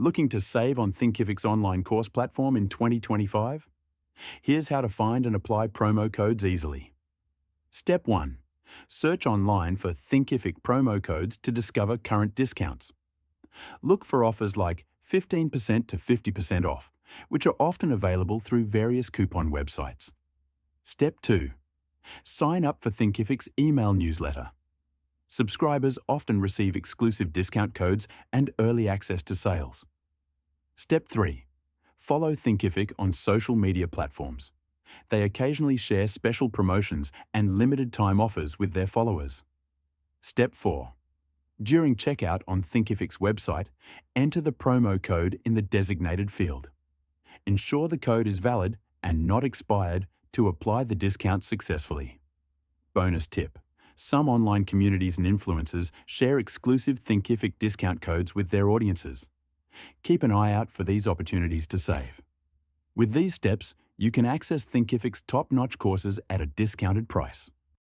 Looking to save on Thinkific's online course platform in 2025? Here's how to find and apply promo codes easily. Step 1. Search online for Thinkific promo codes to discover current discounts. Look for offers like 15% to 50% off, which are often available through various coupon websites. Step 2. Sign up for Thinkific's email newsletter. Subscribers often receive exclusive discount codes and early access to sales. Step 3. Follow Thinkific on social media platforms. They occasionally share special promotions and limited-time offers with their followers. Step 4. During checkout on Thinkific's website, enter the promo code in the designated field. Ensure the code is valid and not expired to apply the discount successfully. Bonus tip: some online communities and influencers share exclusive Thinkific discount codes with their audiences. Keep an eye out for these opportunities to save. With these steps, you can access Thinkific's top-notch courses at a discounted price.